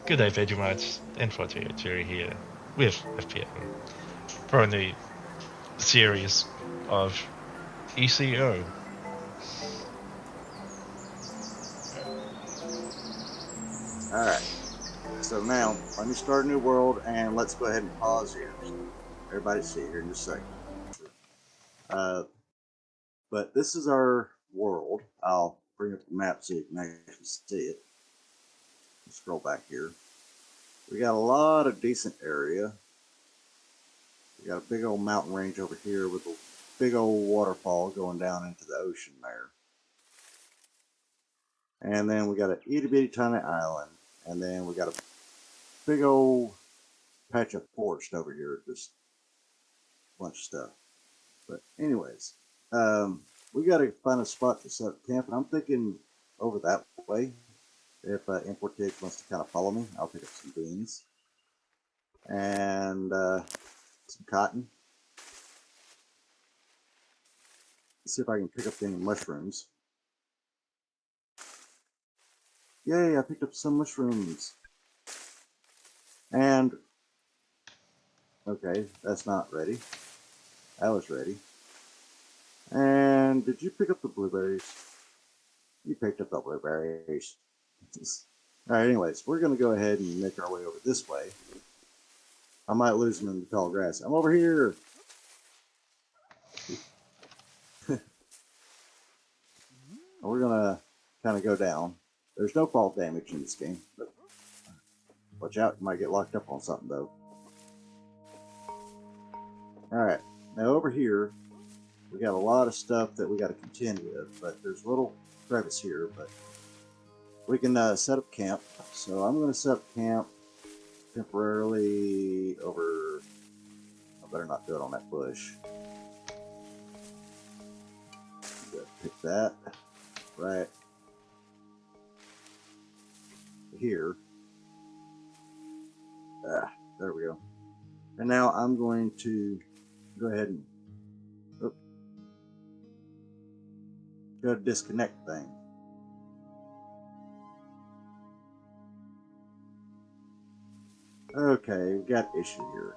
Good day, Vegemite. N4TH here with FPM for a new series of ECO. All right. So now let me start a new world and let's go ahead and pause here. So everybody see here in just a second. Uh, but this is our world. I'll bring up the map so you can actually see it. Scroll back here. We got a lot of decent area. We got a big old mountain range over here with a big old waterfall going down into the ocean there. And then we got an itty bitty tiny island. And then we got a big old patch of forest over here. Just a bunch of stuff. But anyways, we got to find a spot to set up camp. And I'm thinking over that way. If N4TH wants to kind of follow me, I'll pick up some beans and some cotton. Let's see if I can pick up any mushrooms. Yay, I picked up some mushrooms. And, okay, that's not ready. That was ready. And did you pick up the blueberries? You picked up the blueberries. Alright, anyways, we're going to go ahead and make our way over this way. I might lose them in the tall grass. I'm over here. We're going to kind of go down. There's no fall damage in this game, but watch out, you might get locked up on something though. Alright, now over here, we got a lot of stuff that we got to contend with, but there's a little crevice here, but we can set up camp. So I'm going to set up camp temporarily over, I better not do it on that bush. Pick that right here. There we go. And now I'm going to go ahead and go to disconnect thing. Okay, we got an issue here.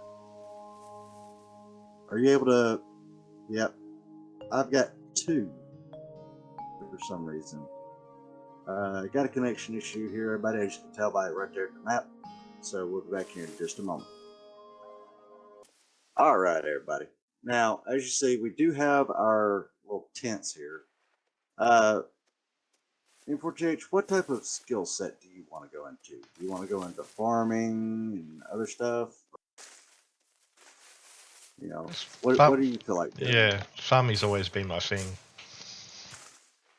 Are you able to? Yep, I've got two for some reason. Got a connection issue here, everybody, as you can tell by right there at the map. So we'll be back here in just a moment. All right, everybody. Now, as you see, we do have our little tents here. N4TH, what type of skill set do you want to go into? Do you want to go into farming and other stuff? You know, what do you feel like doing? Yeah, farming's always been my thing.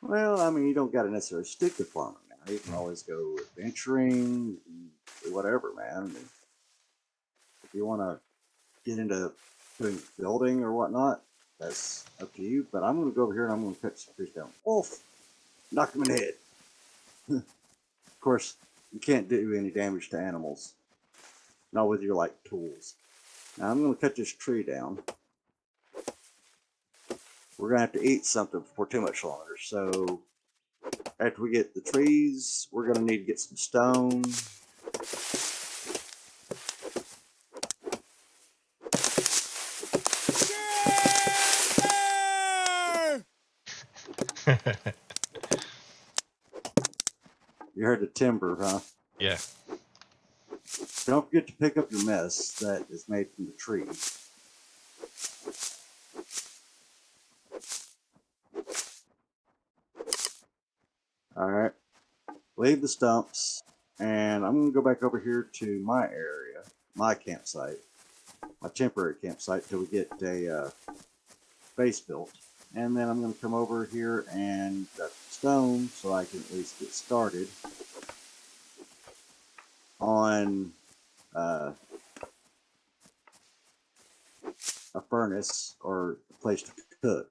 Well, I mean, you don't got to necessarily stick to farming now. You can always go adventuring, whatever, man. I mean, if you want to get into doing building or whatnot, that's up to you. But I'm going to go over here and I'm going to cut some trees down. Wolf! Knock him in the head. Of course, you can't do any damage to animals. Not with your, like, tools. Now, I'm going to cut this tree down. We're going to have to eat something for too much longer. So, after we get the trees, we're going to need to get some stone. You heard the timber, huh? Yeah. Don't forget to pick up your mess that is made from the tree. Alright. Leave the stumps. And I'm going to go back over here to my area, my campsite, my temporary campsite, till we get a base built. And then I'm going to come over here and cut stone so I can at least get started on a furnace or a place to cook.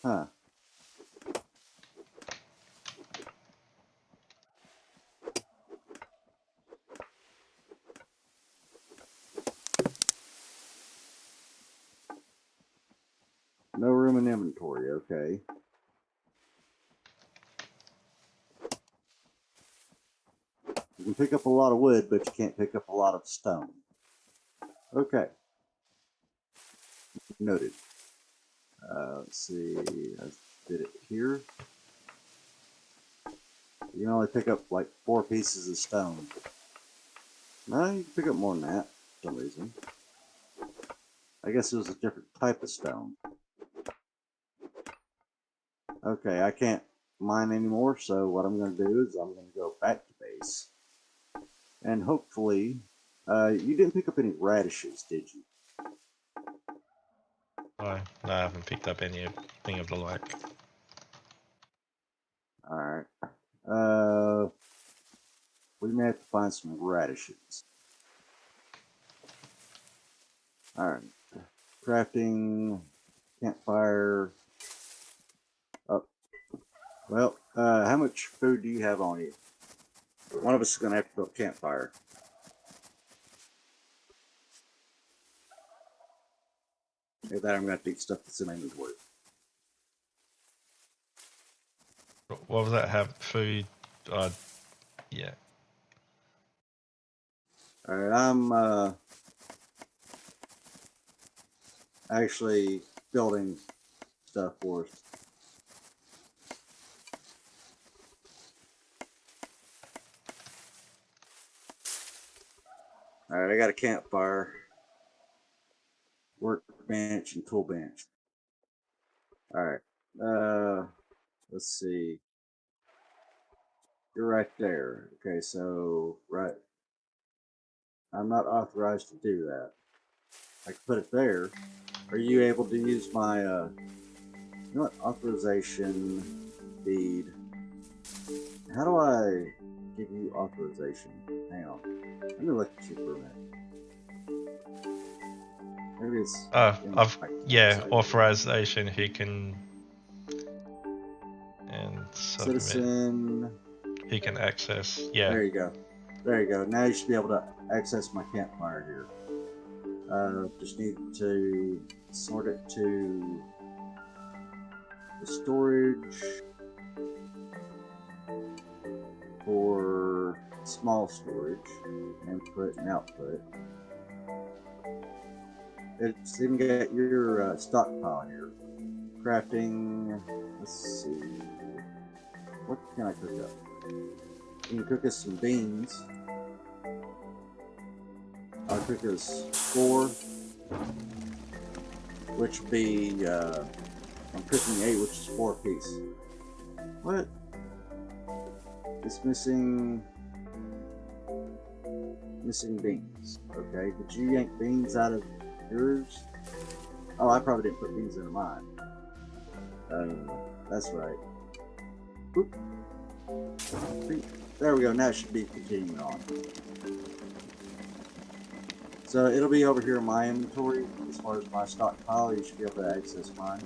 Huh. No room in inventory, okay. can pick up a lot of wood, but you can't pick up a lot of stone. Okay. Noted. Let's see. I did it here. You can only pick up like 4 pieces of stone. No, you can pick up more than that for some reason. I guess it was a different type of stone. Okay, I can't mine anymore, so what I'm going to do is I'm going to go back to base. And hopefully, you didn't pick up any radishes, did you? No, I haven't picked up anything of the like. Alright. We may have to find some radishes. Alright. Crafting, campfire. Oh. Well, how much food do you have on you? One of us is going to have to build a campfire. If that, I'm going to have to eat stuff that's in my inventory. What was that? Have food? Yeah. Alright, I'm actually building stuff for us. Alright, I got a campfire, workbench, and tool bench. Alright, let's see. You're right there. Okay, so, right. I'm not authorized to do that. I can put it there. Are you able to use my, you know what, authorization, deed. How do I give you authorization? Hang on. Let me look at you for a minute. Maybe it's... yeah, authorization, he can... And submit. Citizen... He can access, yeah. There you go. There you go. Now you should be able to access my campfire here. Just need to sort it to the storage for small storage, input and output. It's even got your stockpile here. Crafting, let's see. What can I cook up? You can cook us some beans. I'll cook us 4, which would be, I'm cooking 8, which is 4 apiece. What? It's missing beans. Okay, did you yank beans out of yours? Oh, I probably didn't put beans into mine. That's right. Oop. There we go, now it should be continuing on. So it'll be over here in my inventory. As far as my stockpile, you should be able to access mine.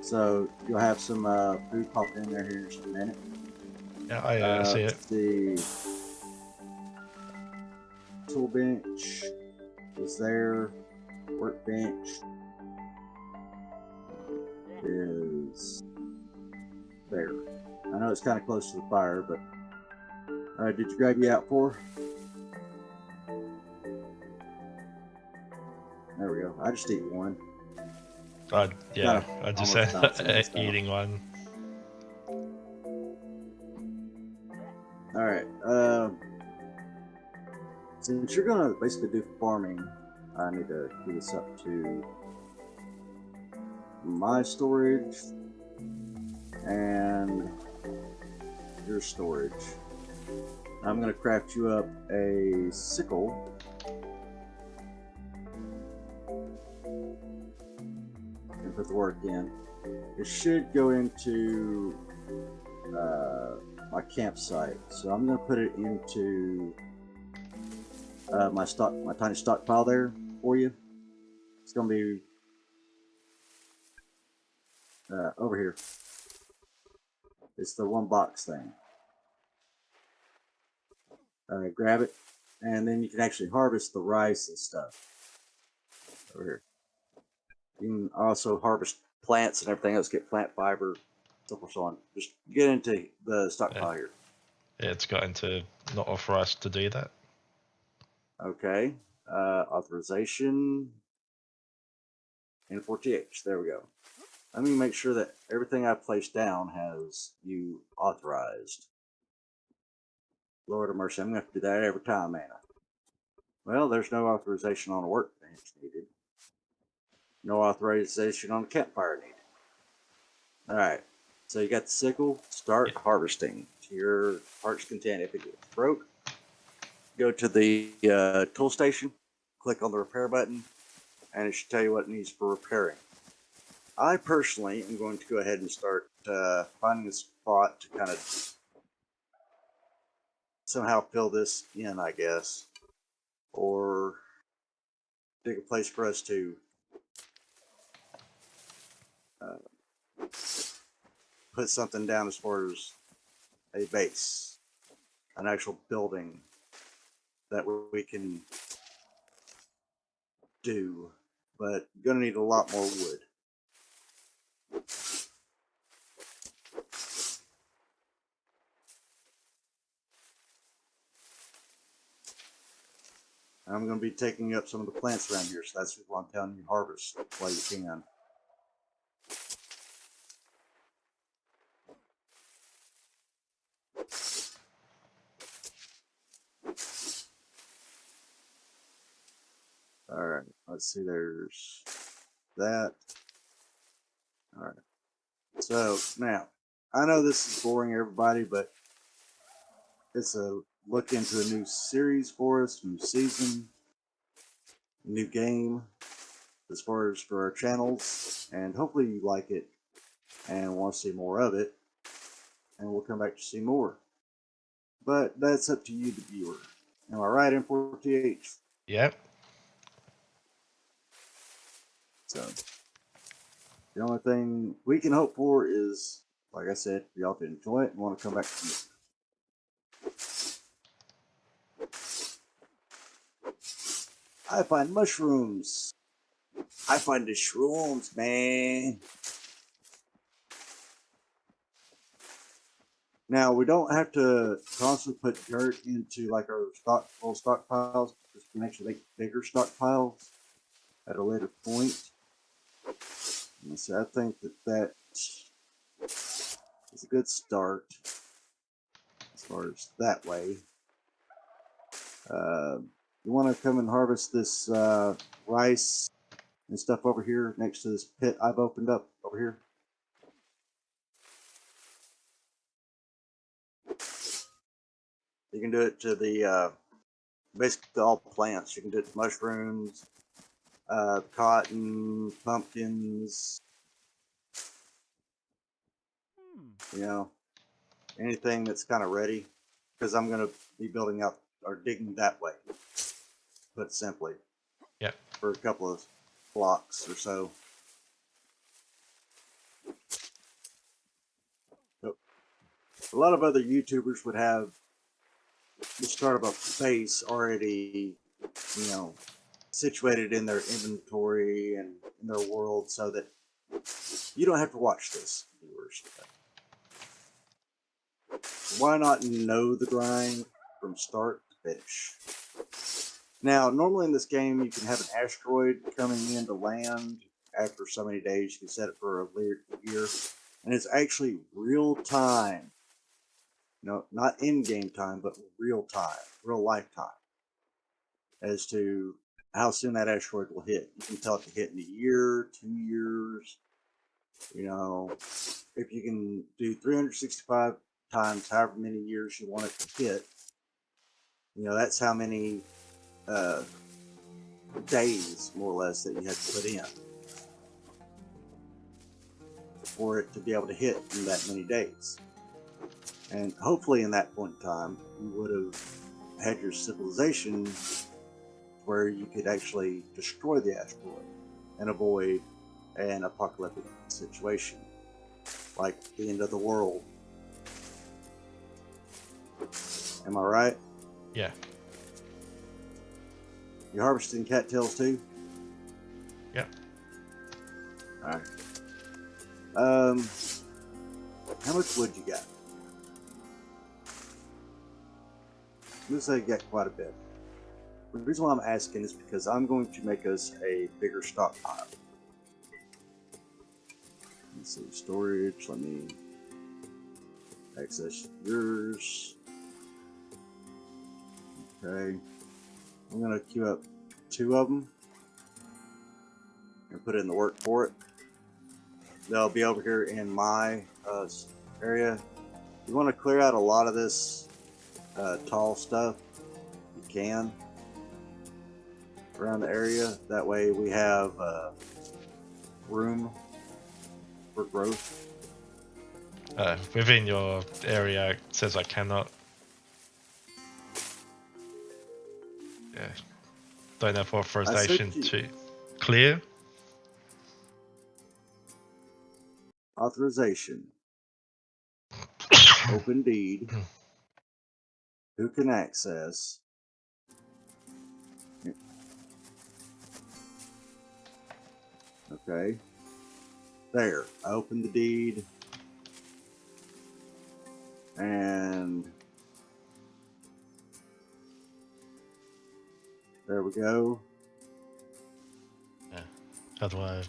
So you'll have some food popped in there here in just a minute. Yeah, I see it. The tool bench is there. Workbench is there. I know it's kind of close to the fire, but did you grab you out for? There we go. I just eat one. Yeah, I just said eating one. Alright, since you're gonna basically do farming, I need to do this up to my storage and your storage. I'm gonna craft you up a sickle. And put the work in. It should go into my campsite, so I'm gonna put it into my tiny stockpile there for you. It's gonna be over here. It's the 1 box thing. Grab it, and then you can actually harvest the rice and stuff over here. You can also harvest plants and everything else, get plant fiber, so forth, so on. Just get into the stockpile here. It's got into not authorized to do that. Okay. Authorization. N4TH. There we go. Let me make sure that everything I placed down has you authorized. Lord of mercy, I'm going to have to do that every time, man. Well, there's no authorization on a workbench needed. No authorization on a campfire needed. All right. So you got the sickle. Start harvesting to your heart's content. If it gets broke, go to the tool station, click on the repair button, and it should tell you what it needs for repairing. I personally am going to go ahead and start finding a spot to kind of somehow fill this in, I guess, or dig a place for us to put something down as far as a base, an actual building that we can do, but gonna need a lot more wood. I'm going to be taking up some of the plants around here, so that's what I'm telling you, harvest while you can. All right, let's see, there's that. All right, so now, I know this is boring everybody, but it's a look into a new series for us, new season, new game, as far as for our channels, and hopefully you like it and want to see more of it, and we'll come back to see more. But that's up to you, the viewer. Am I right, N4TH? Yep. So the only thing we can hope for is, like I said, for y'all to enjoy it and want to come back to me. I find mushrooms. I find the shrooms, man. Now we don't have to constantly put dirt into like our little stockpiles. We can actually make bigger stockpiles at a later point. And so I think that is a good start as far as that way. You want to come and harvest this rice and stuff over here next to this pit I've opened up over here. You can do it to the basically all plants. You can do it to mushrooms, cotton, pumpkins, you know, anything that's kind of ready. Because I'm going to be building up or digging that way, put it simply. Yep. For a couple of blocks or so. A lot of other YouTubers would have the start of a base already, you know, situated in their inventory and in their world, so that you don't have to watch this, viewers. Why not know the grind from start to finish? Now, normally in this game, you can have an asteroid coming into land after so many days. You can set it for a year, and it's actually real time. No, not in-game time, but real time, real lifetime, as to how soon that asteroid will hit. You can tell it to hit in a year, 2 years. You know, if you can do 365 times, however many years you want it to hit, you know, that's how many days, more or less, that you have to put in for it to be able to hit in that many days. And hopefully in that point in time, you would have had your civilization where you could actually destroy the asteroid and avoid an apocalyptic situation like the end of the world. Am I right? Yeah. You harvesting cattails too? Yeah. Alright. How much wood you got? Looks like you got quite a bit. The reason why I'm asking is because I'm going to make us a bigger stockpile. Let's see, storage. Let me access yours. Okay. I'm going to queue up 2 of them and put it in the work for it. They'll be over here in my area. You want to clear out a lot of this tall stuff. You can around the area. That way we have room for growth. Within your area, it says I cannot. Yeah. Don't have authorization to clear. Authorization. Open deed. Who can access? Okay. There. I opened the deed. And there we go. Yeah. How do I?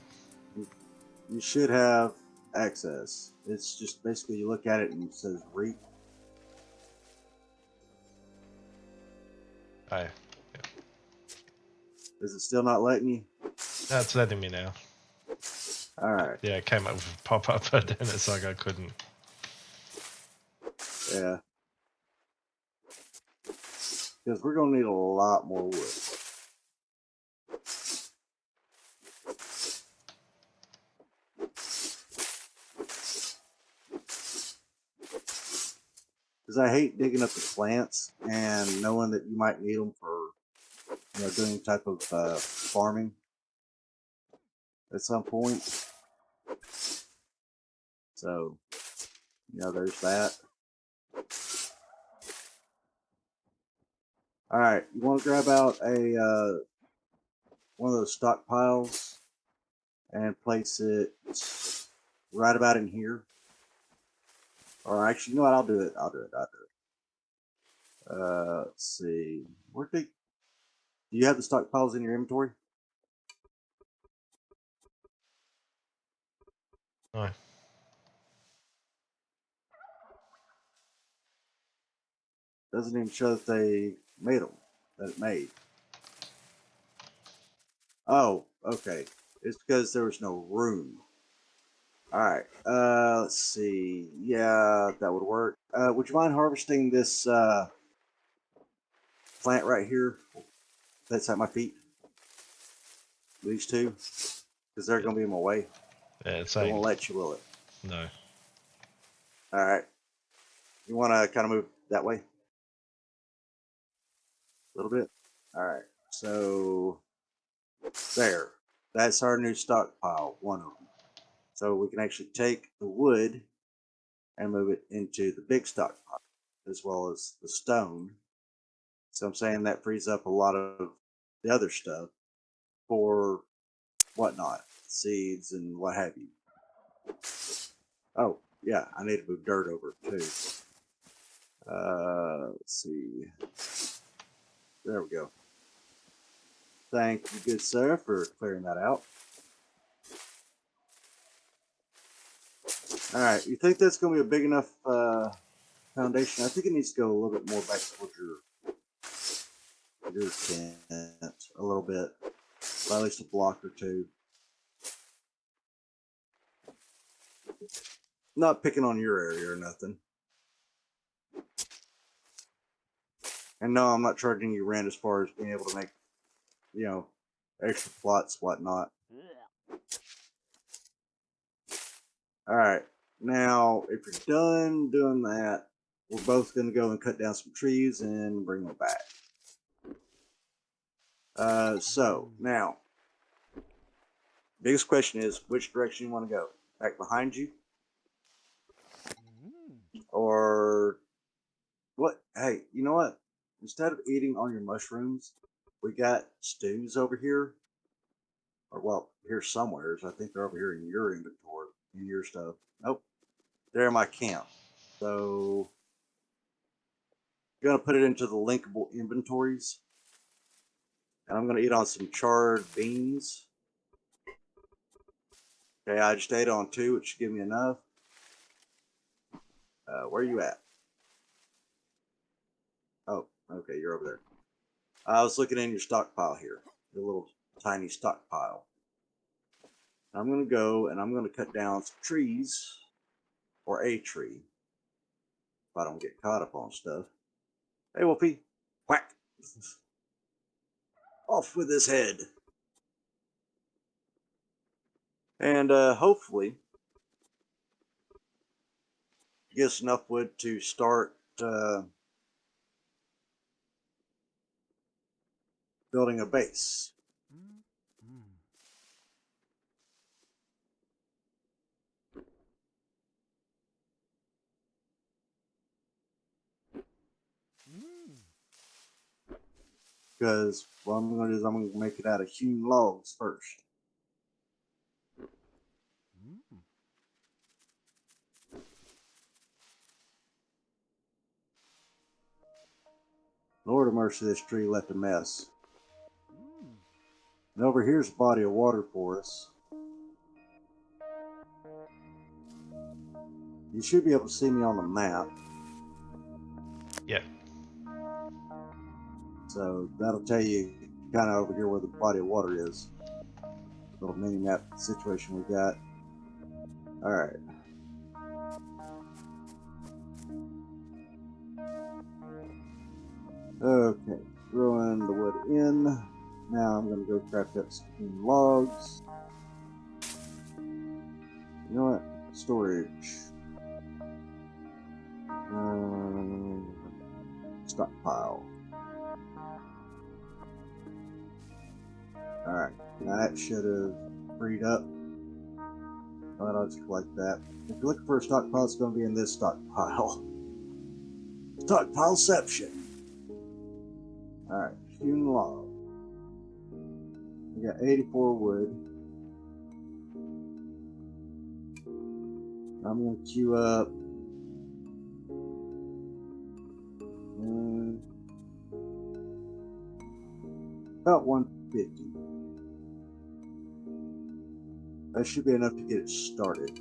You should have access. It's just basically you look at it and it says reap. Oh, yeah. Is it still not letting you? That's letting me now. Alright. Yeah, it came up with a pop-up, but then it's like I couldn't. Yeah. Because we're going to need a lot more wood. Because I hate digging up the plants and knowing that you might need them for, doing type of farming at some point. So, there's that. All right, you want to grab out a one of those stockpiles and place it right about in here. Or actually, you know what? I'll do it. Let's see. Do you have the stockpiles in your inventory? No. Doesn't even show that they made them. That it made. Oh, okay. It's because there was no room. Alright, let's see. Yeah, that would work. Would you mind harvesting this plant right here that's at my feet? These two? Because they're going to be in my way. Yeah, it's They saying won't let you, will it? no. Alright. You want to kind of move that way? A little bit? Alright, so there. That's our new stockpile, one of them. So we can actually take the wood and move it into the big stockpile, as well as the stone. So I'm saying that frees up a lot of the other stuff for whatnot, seeds and what have you. Oh, yeah, I need to move dirt over too. Let's see. There we go. Thank you, good sir, for clearing that out. All right, you think that's going to be a big enough foundation? I think it needs to go a little bit more back towards your tent a little bit, by at least a block or two. Not picking on your area or nothing. And no, I'm not charging you rent as far as being able to make, extra plots, whatnot. All right. Now, if you're done doing that, we're both going to go and cut down some trees and bring them back. So, now, biggest question is which direction you want to go? Back behind you? Or what? Hey, you know what? Instead of eating all your mushrooms, we got stews over here. Or, well, here somewheres. I think they're over here in your inventory, in your stuff. Nope. they're in my camp. So I'm gonna put it into the linkable inventories. And I'm gonna eat on some charred beans. Okay, I just ate on 2, which should give me enough. Where are you at? Oh, okay, you're over there. I was looking in your stockpile here, your little tiny stockpile. I'm gonna go and I'm gonna cut down some trees, or a tree, if I don't get caught up on stuff. Hey, Wolfie, whack! Off with his head. And hopefully, get us enough wood to start building a base. Because what I'm going to do is I'm going to make it out of hewn logs first. Lord of mercy, this tree left a mess. And over here's a body of water for us. You should be able to see me on the map. Yeah. So that'll tell you kind of over here where the body of water is. Little mini map situation we got. Alright. Okay, throwing the wood in. Now I'm going to go craft up some logs. You know what? Storage. Stockpile. Alright, now that should have freed up. Alright, I'll just collect that. If you're looking for a stockpile, it's going to be in this stockpile. Stockpileception. Alright, hewn log. We got 84 wood. I'm going to queue up about 150. That should be enough to get it started.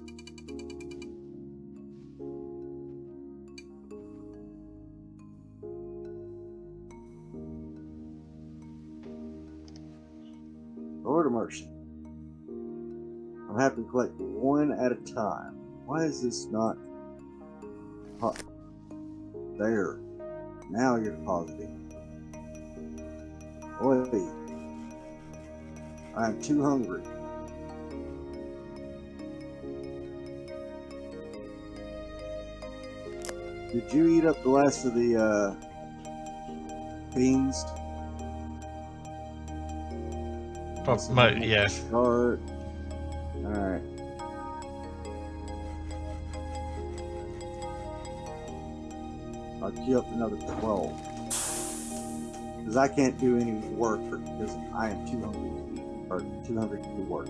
Lord of mercy. I'm having to collect one at a time. Why is this not hot? There. Now you're depositing. Boy, I'm too hungry. Did you eat up the last of the beans? Yeah. Start. Alright. I'll queue up another 12. Because I can't do any work because I am too hungry to eat, or too hungry to do work.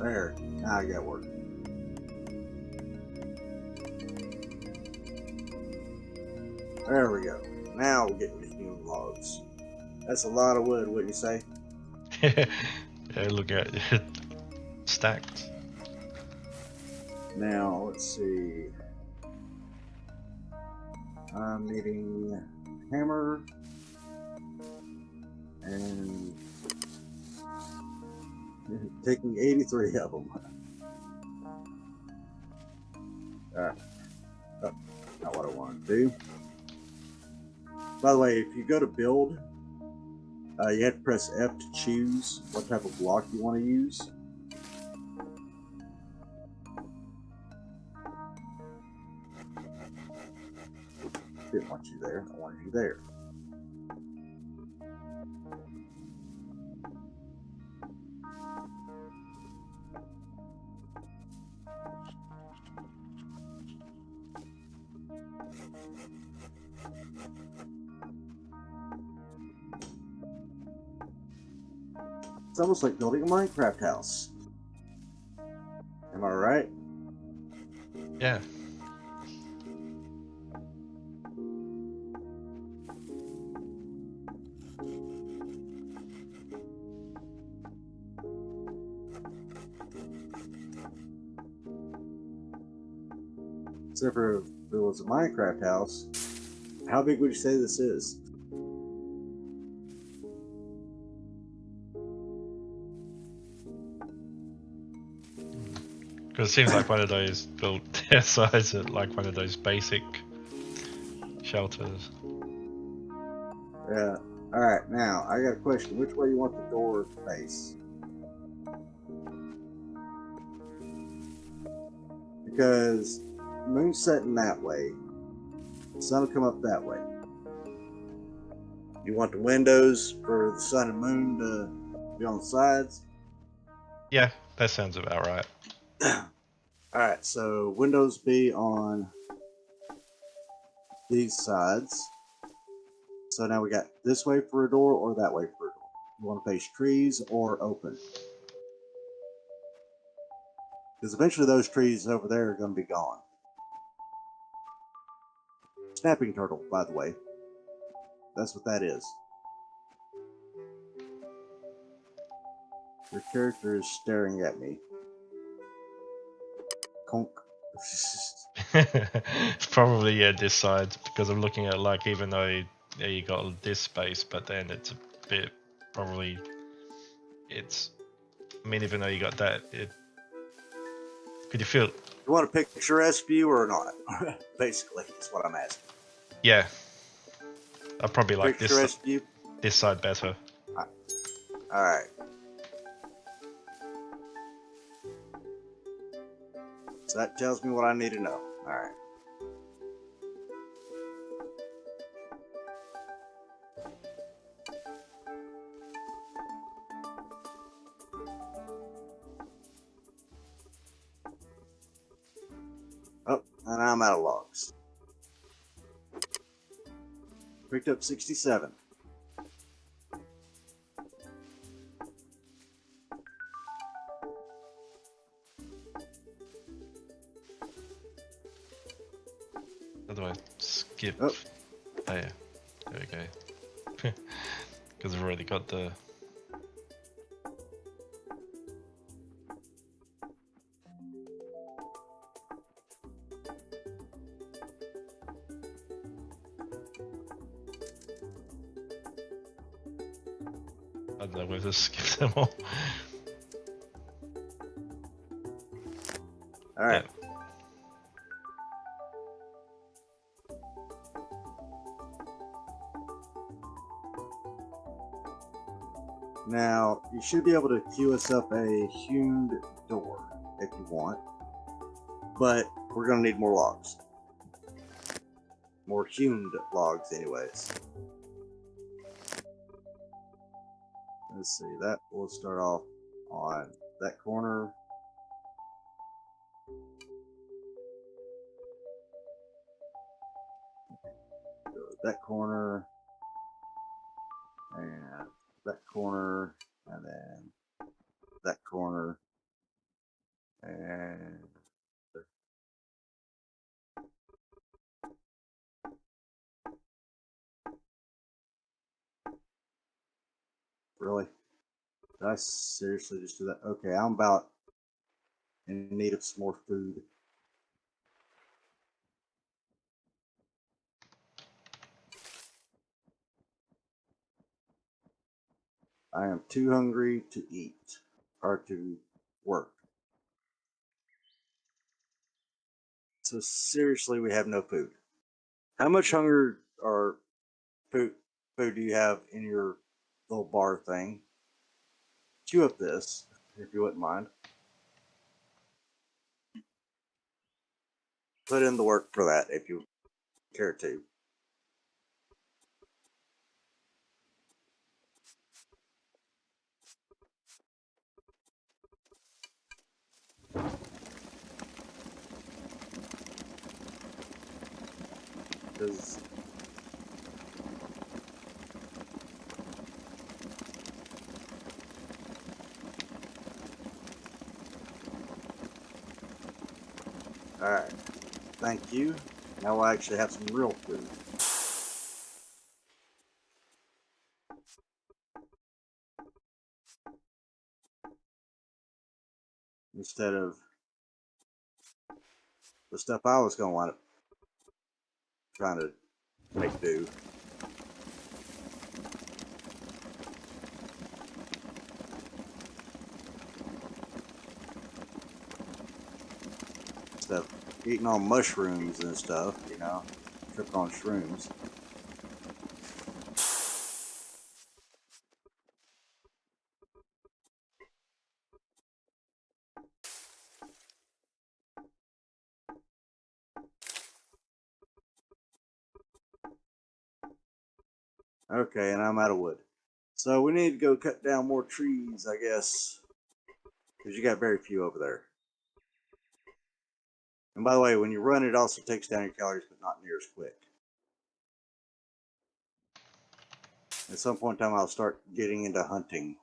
There. Now I got work. There we go. Now we're getting the hewn logs. That's a lot of wood, wouldn't you say? Yeah, look at it. Stacked. Now, let's see. I'm needing a hammer and taking 83 of them. Alright. Oh, not what I want to do. By the way, if you go to build, you have to press F to choose what type of block you want to use. Didn't want you there. I wanted you there. It's almost like building a Minecraft house. Am I right? Yeah. Except for if it was a Minecraft house, how big would you say this is? Because it seems like one of those built their size at like one of those basic shelters. Yeah. Alright, now I got a question. Which way you want the door to face? Because the moon's setting that way. The sun will come up that way. You want the windows for the sun and moon to be on the sides? Yeah, that sounds about right. Alright, so windows be on these sides. So now we got this way for a door or that way for a door. You want to face trees or open? Because eventually those trees over there are going to be gone. Snapping turtle, by the way. That's what that is. Your character is staring at me. Conk. It's probably this side because I'm looking at like even though you got this space, but then it's a bit probably it's. I mean, even though you got that, could you feel? You want a picturesque view or not? Basically, that's what I'm asking. Yeah, I probably like Picturesque view? this side better. Alright. So that tells me what I need to know. Alright. Oh, and I'm out of logs. Picked up 67. How do I skip? Oh. Oh yeah, there we go. Because I've already got the. I don't know whether to skip them all. Alright. Yeah. Now, you should be able to queue us up a hewn door if you want. But we're going to need more logs. More hewn logs, anyways. Let's see, that will start off on that corner. Go to that corner. And that corner. And then that corner. And really? Did I seriously just do that? Okay, I'm about in need of some more food. I am too hungry to eat or to work. So seriously, we have no food. How much hunger or food do you have in your little bar thing? Chew up this, if you wouldn't mind. Put in the work for that if you care to. Because Alright. Thank you. Now we'll actually have some real food. Instead of the stuff I was going to wind up trying to make do. Instead of eating on mushrooms and stuff, you know, tripping on shrooms. Okay, and I'm out of wood. So we need to go cut down more trees, I guess. Because you got very few over there. And by the way, when you run, it also takes down your calories, but not near as quick. At some point in time, I'll start getting into hunting.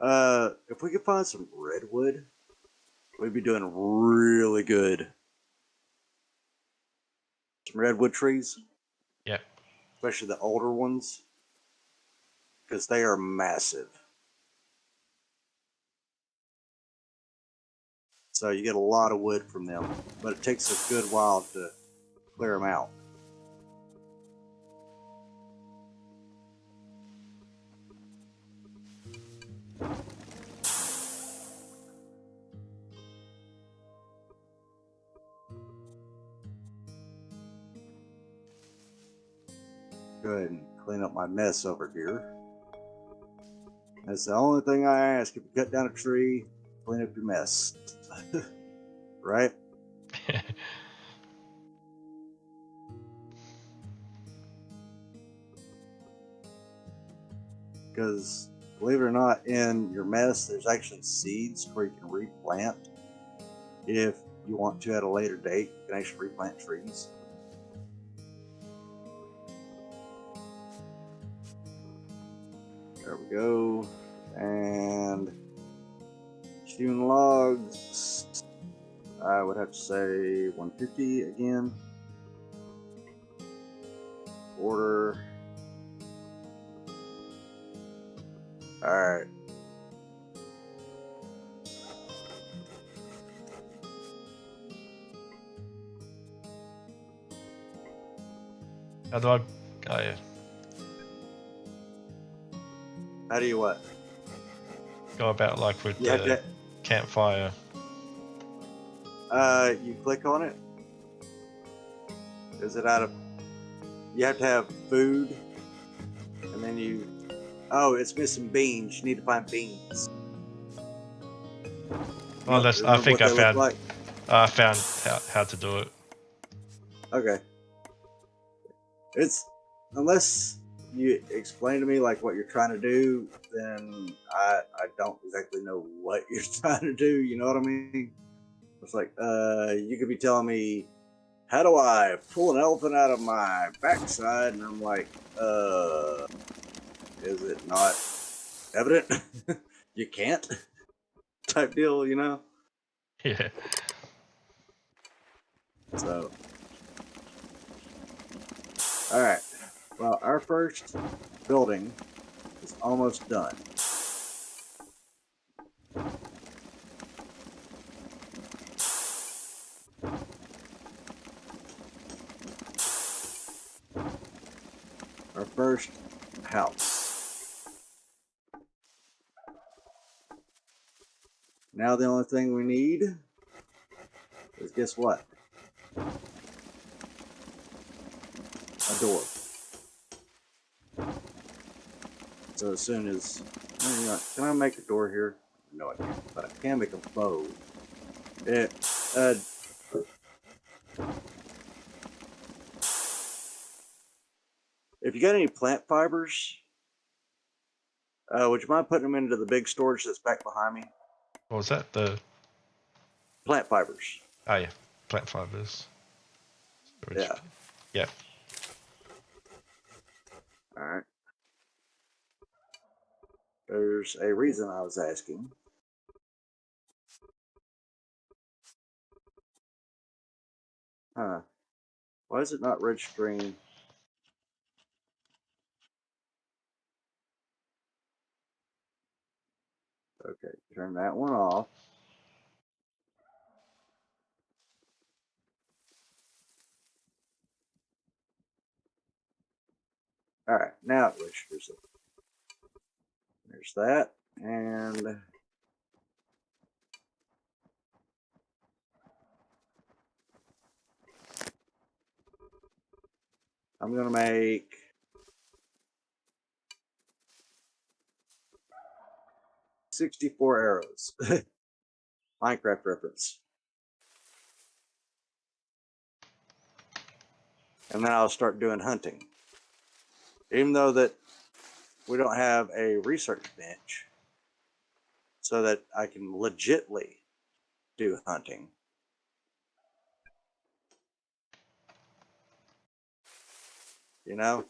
If we could find some redwood, we'd be doing really good. Some redwood trees. Yeah. Especially the older ones. Because they are massive. So you get a lot of wood from them. But it takes a good while to clear them out. Go ahead and clean up my mess over here. That's the only thing I ask. If you cut down a tree, clean up your mess. Right? Because, believe it or not, in your mess, there's actually seeds where you can replant. If you want to at a later date, you can actually replant trees. There we go. And shooting logs, I would have to say 150 again. Order. Alright. How do I? Oh yeah. How do you what? Go about like with You have the to, campfire. you click on it. Is it out of? You have to have food, and then you. Oh, it's missing beans. You need to find beans. Oh, that's. I Remember think what I they look found. like? I found how to do it. Okay. It's unless you explain to me like what you're trying to do, then I don't exactly know what you're trying to do. You know what I mean? It's like you could be telling me, how do I pull an elephant out of my backside? And I'm like, is it not evident? You can't type deal, you know? Yeah. So, all right. Well, our first building is almost done. Our first house. Now the only thing we need is, guess what? A door. So as soon as, can I make a door here? No, I can't, but I can make a bow. It, if you got any plant fibers, would you mind putting them into the big storage that's back behind me? What was that? The. Plant fibers. Oh yeah. Plant fibers. Storage. Yeah. Yeah. All right. There's a reason I was asking. Why is it not registering? Okay, turn that one off. All right, now it registers it. There's that, and I'm gonna make 64 arrows. Minecraft reference. And then I'll start doing hunting. Even though that we don't have a research bench, so that I can legitly do hunting. You know?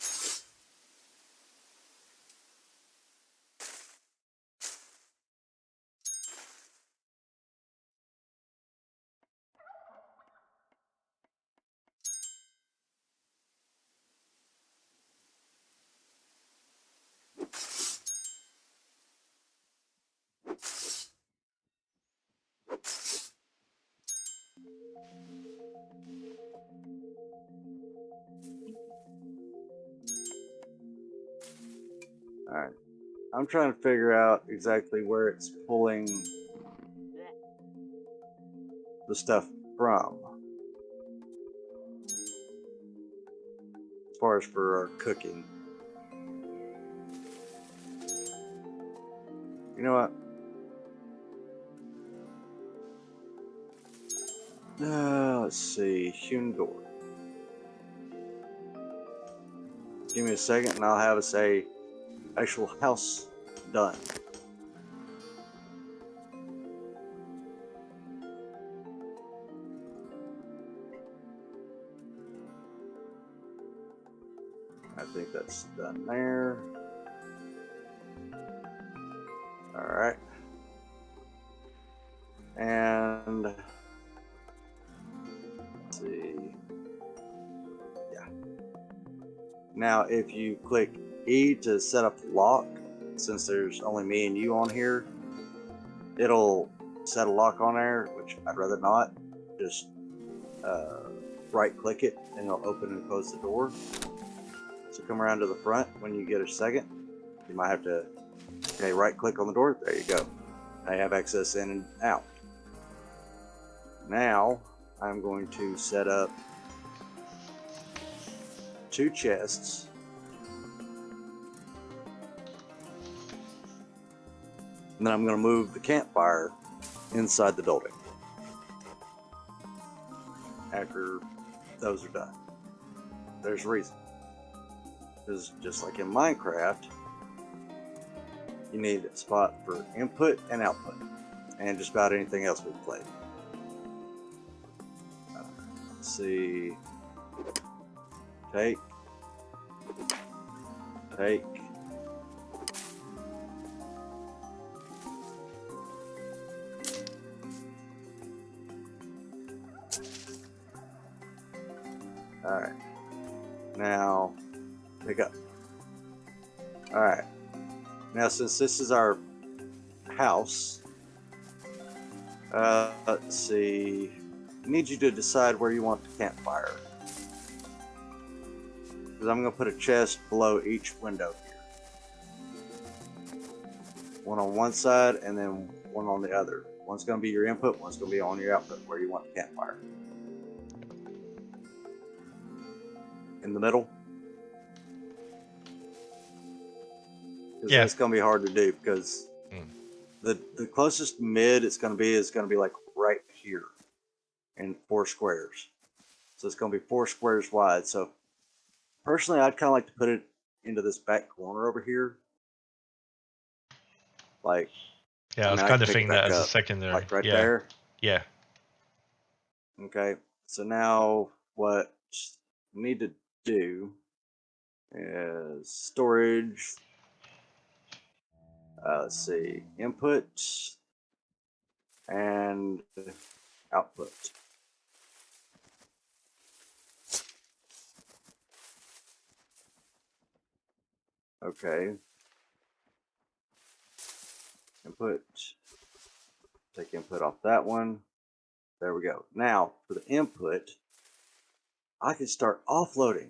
All right. I'm trying to figure out exactly where it's pulling the stuff from. As far as for our cooking. You know what? Let's see. Hewn door. Give me a second and I'll have us a actual house done. I think that's done there. All right. And let's see. Yeah. Now, if you click E to set up the lock, since there's only me and you on here, it'll set a lock on there, which I'd rather not. Just right click it and it'll open and close the door. So come around to the front when you get a second. You might have to, okay, right click on the door. There you go. I have access in and out. Now I'm going to set up 2 chests. And then I'm going to move the campfire inside the building after those are done. There's a reason. Because just like in Minecraft, you need a spot for input and output, and just about anything else we've played. Let's see. Take. Alright. Now, pick up. Alright. Now, since this is our house, let's see. I need you to decide where you want the campfire. Because I'm going to put a chest below each window here. One on one side and then one on the other. One's going to be your input, one's going to be on your output, where you want the campfire. In the middle. Because that's going to be hard to do, because the closest mid it's going to be like right here in 4 squares. So it's going to be 4 squares wide. So personally, I'd kind of like to put it into this back corner over here. Like, yeah, I was kind of thinking that as a secondary. Like right there. Yeah. Okay. So now what we need to do is storage. Let's see, input and output. Okay. Input. Take input off that one. There we go. Now, for the input, I can start offloading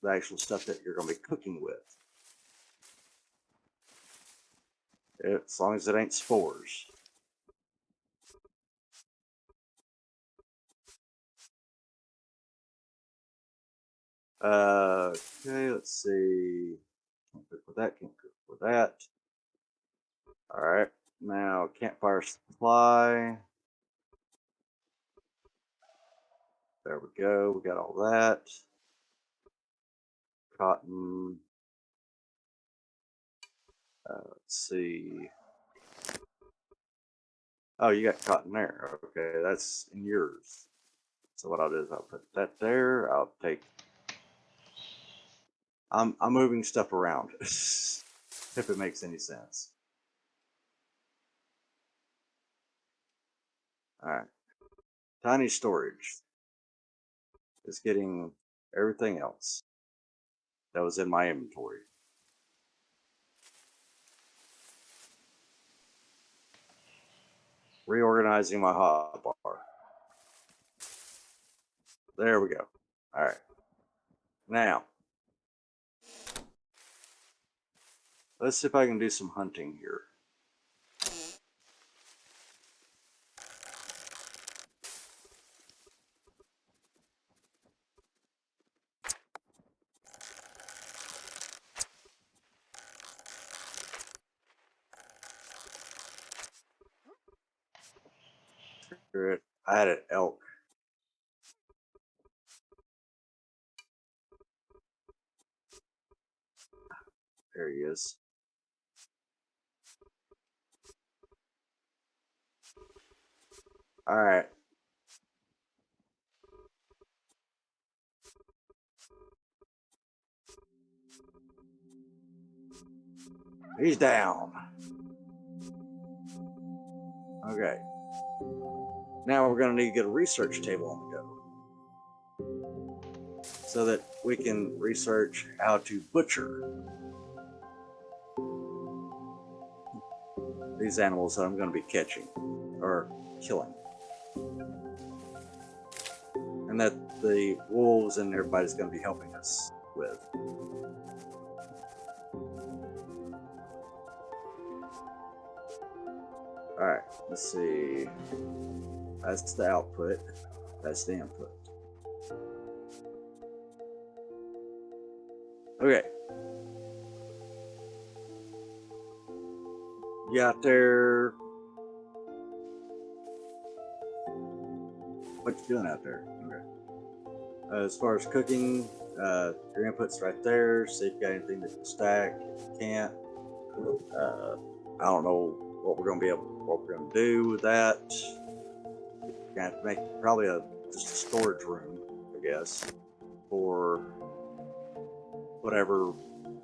the actual stuff that you're going to be cooking with. As long as it ain't spores. Okay, let's see. Can't cook with that, can't cook with that. All right, now campfire supply. There we go, we got all that. Cotton. Let's see. Oh, you got cotton there. Okay, that's in yours. So what I'll do is I'll put that there. I'll take. I'm moving stuff around, if it makes any sense. All right. Tiny storage is getting everything else that was in my inventory. Reorganizing my hotbar. There we go. All right. Now, let's see if I can do some hunting here. I had an elk. There he is. All right. He's down. Okay. Now we're going to need to get a research table on the go so that we can research how to butcher these animals that I'm going to be catching or killing. And that the wolves and everybody's going to be helping us with. All right, let's see. That's the output. That's the input. Okay. You out there? What you doing out there? Okay. As far as cooking, your input's right there. See if you got anything that can stack. If you can't, I don't know what we're gonna do with that. We're gonna have to make probably just a storage room, I guess, for whatever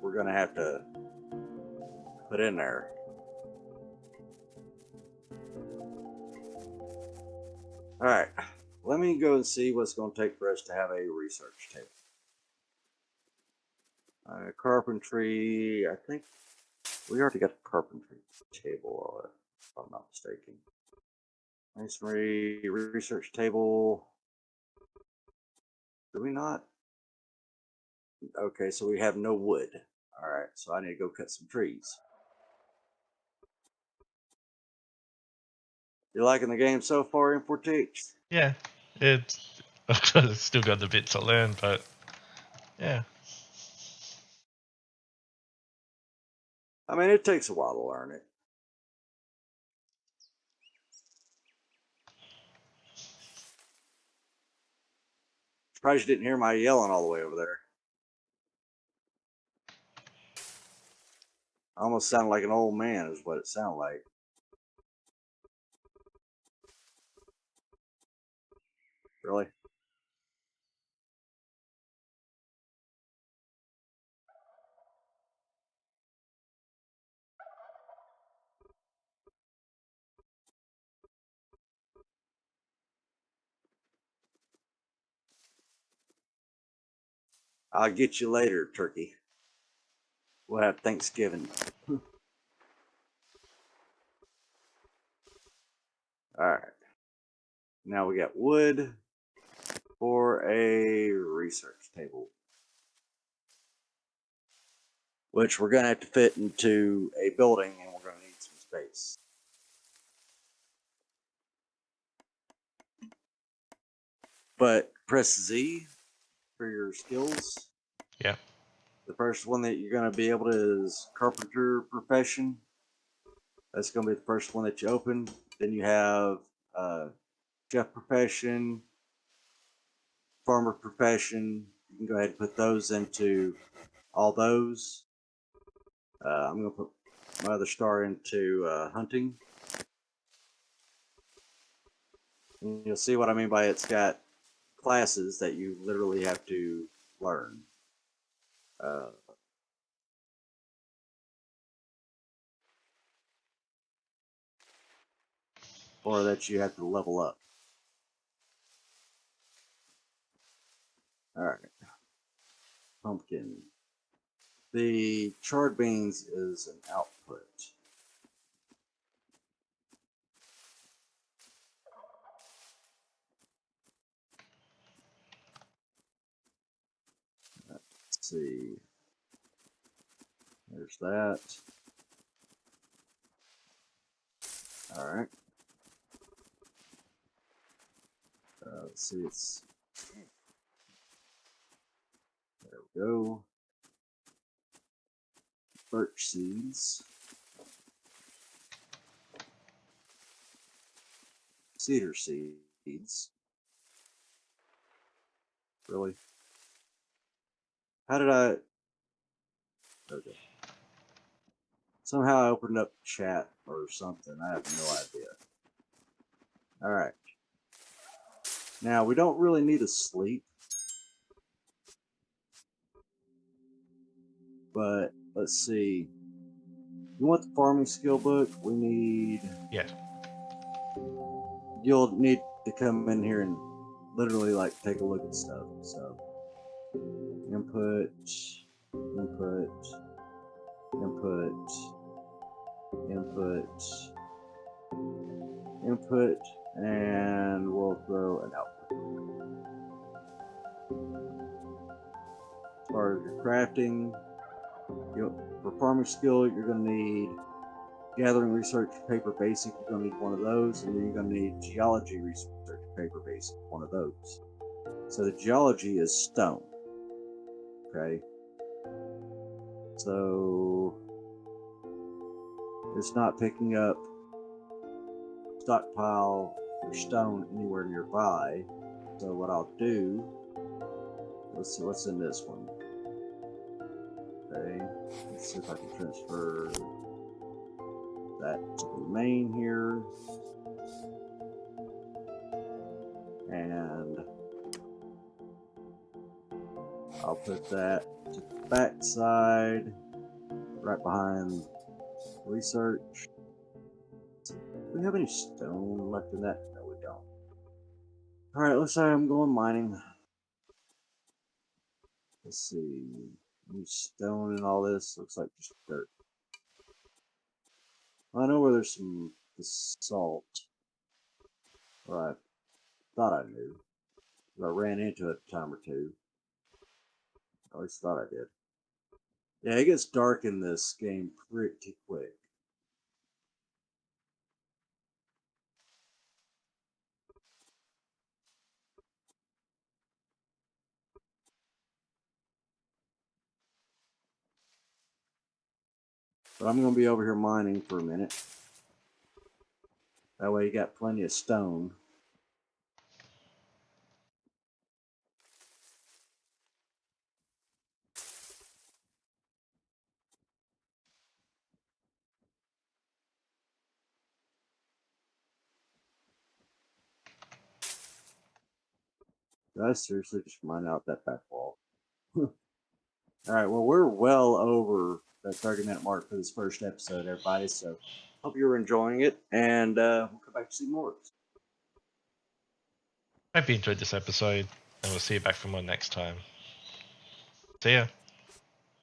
we're gonna have to put in there. All right, let me go and see what's going to take for us to have a research table. Carpentry, I think we already got the carpentry table, if I'm not mistaken. Masonry research table. Do we not? Okay, so we have no wood. All right, so I need to go cut some trees. You liking the game so far, N4TH? Yeah, it's I've still got the bit to learn, but yeah. I mean, it takes a while to learn it. Surprised you didn't hear my yelling all the way over there. I almost sounded like an old man, is what it sounded like. Really? I'll get you later, turkey. we'll have Thanksgiving. All right. Now we got wood for a research table, which we're going to have to fit into a building, and we're going to need some space. But press Z for your skills. Yeah. The first one that you're going to be able to is carpenter profession. That's going to be the first one that you open. Then you have chef profession, farmer profession. You can go ahead and put those into all those. I'm going to put my other star into hunting. And you'll see what I mean by it's got classes that you literally have to learn. Or that you have to level up. All right. Pumpkin. The charred beans is an output. Let's see. There's that. All right. Let's see. It's there. We go. Birch seeds. Cedar seeds. Really? How did I? Okay. Somehow I opened up chat or something. I have no idea. All right. Now we don't really need to sleep, but let's see. You want the farming skill book? We need. Yeah. You'll need to come in here and literally like take a look at stuff. So input, input, input, input, input, and we'll throw an output. As far as your crafting, for farming skill, you're going to need gathering research paper basic. You're going to need one of those, and then you're going to need geology research paper basic, one of those. So the geology is stone. Okay. So it's not picking up stockpile or stone anywhere nearby. So what I'll do, let's see what's in this one. Okay, let's see if I can transfer that to the main here. And I'll put that to the back side, right behind research. Do we have any stone left in that? No, we don't. Alright, let's say I'm going mining. Let's see. Any stone and all this? Looks like just dirt. I know where there's some salt. Or I thought I knew. I ran into it a time or two. I always thought I did. Yeah, it gets dark in this game pretty quick. But I'm going to be over here mining for a minute. That way you got plenty of stone. Did I seriously just mine out that back wall? Alright, well, we're well over the 30-minute mark for this first episode, everybody. So, hope you're enjoying it, and we'll come back to see more. Hope you enjoyed this episode, and we'll see you back for more next time. See ya.